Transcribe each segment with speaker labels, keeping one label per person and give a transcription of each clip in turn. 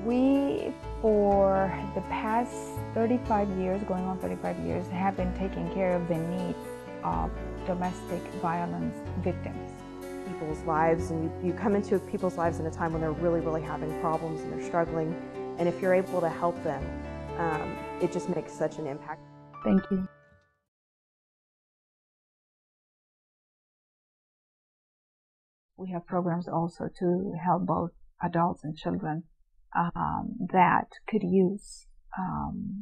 Speaker 1: We, for the past 35 years, going on 35 years, have been taking care of the needs of domestic violence victims.
Speaker 2: People's lives, and you come into people's lives in a time when they're really having problems and they're struggling, and if you're able to help them, it just makes such an impact.
Speaker 1: Thank you. We have programs also to help both adults and children that could use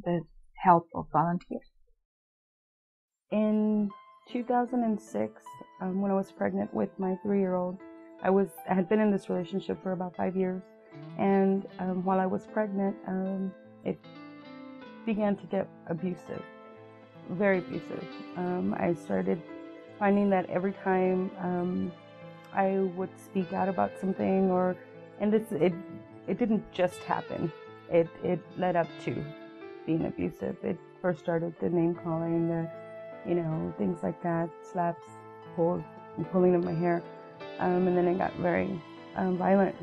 Speaker 1: the help of volunteers. In 2006, when I was pregnant with my 3-year-old, I had been in this relationship for about 5 years, and while I was pregnant, it began to get abusive, very abusive. I started finding that every time I would speak out about something, and it didn't just happen. It led up to being abusive. It first started the name calling, things like that, slaps, pulls, and pulling of my hair, and then it got very violent.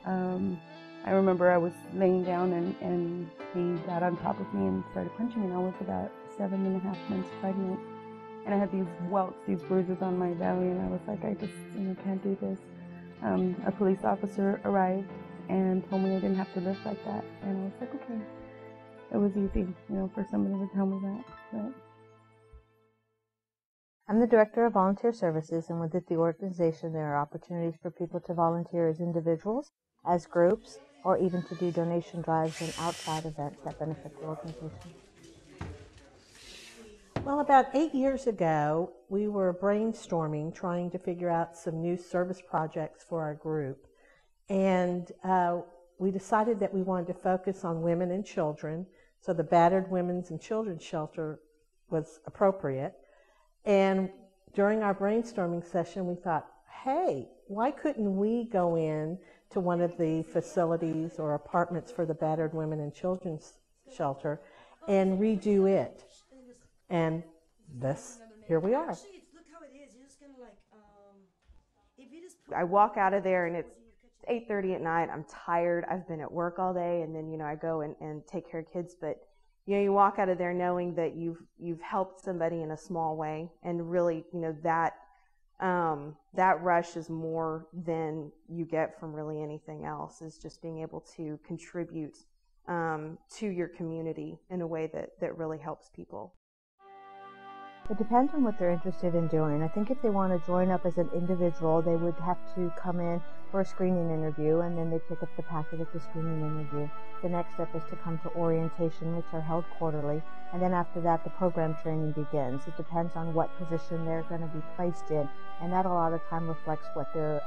Speaker 1: I remember I was laying down and he got on top of me and started punching me, and I was about 7.5 months pregnant. And I had these welts, these bruises on my belly, and I was like, I just can't do this. A police officer arrived and told me I didn't have to live like that. And I was like, okay. It was easy, for somebody to tell me that. But
Speaker 3: I'm the Director of Volunteer Services, and within the organization there are opportunities for people to volunteer as individuals, as groups, or even to do donation drives and outside events that benefit the organization.
Speaker 4: Well, about 8 years ago, we were brainstorming, trying to figure out some new service projects for our group. And we decided that we wanted to focus on women and children, so the Battered Women's and Children's Shelter was appropriate. And during our brainstorming session, we thought, hey, why couldn't we go in to one of the facilities or apartments for the Battered Women and Children's Shelter and redo it? And here we are.
Speaker 2: I walk out of there and it's 8:30 at night. I'm tired. I've been at work all day, and then I go and take care of kids. But you walk out of there knowing that you've helped somebody in a small way, and really that rush is more than you get from really anything else. Is just being able to contribute to your community in a way that really helps people.
Speaker 3: It depends on what they're interested in doing. I think if they want to join up as an individual, they would have to come in for a screening interview, and then they pick up the packet at the screening interview. The next step is to come to orientation, which are held quarterly, and then after that the program training begins. It depends on what position they're going to be placed in, and that a lot of time reflects what their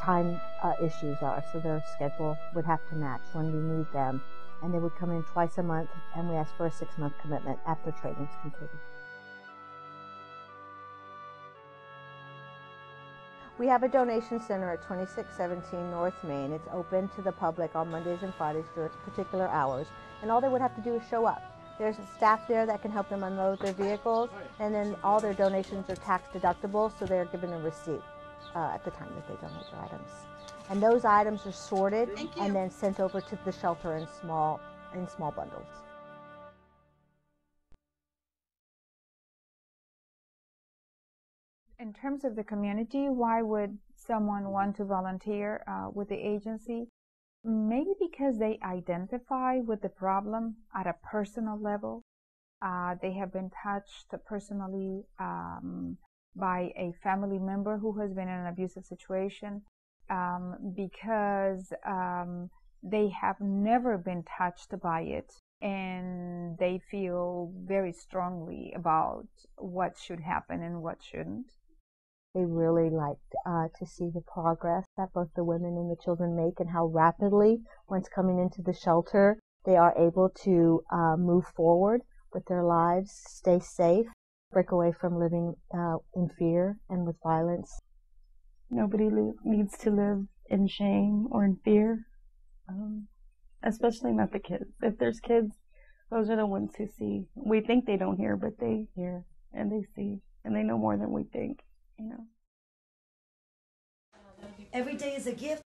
Speaker 3: time issues are, so their schedule would have to match when we need them. And they would come in twice a month, and we ask for a 6-month commitment after training is completed. We have a donation center at 2617 North Main. It's open to the public on Mondays and Fridays during particular hours, and all they would have to do is show up. There's a staff there that can help them unload their vehicles, and then all their donations are tax deductible, so they're given a receipt at the time that they donate their items. And those items are sorted and then sent over to the shelter in small bundles.
Speaker 1: in terms of the community, why would someone want to volunteer with the agency? Maybe because they identify with the problem at a personal level. They have been touched personally by a family member who has been in an abusive situation, because they have never been touched by it, and they feel very strongly about what should happen and what shouldn't.
Speaker 3: They really like to see the progress that both the women and the children make, and how rapidly, once coming into the shelter, they are able to move forward with their lives, stay safe, break away from living in fear and with violence.
Speaker 1: Nobody needs to live in shame or in fear, especially not the kids. If there's kids, those are the ones who see. We think they don't hear, but they hear and they see, and they know more than we think. You know.
Speaker 5: Every day is a gift.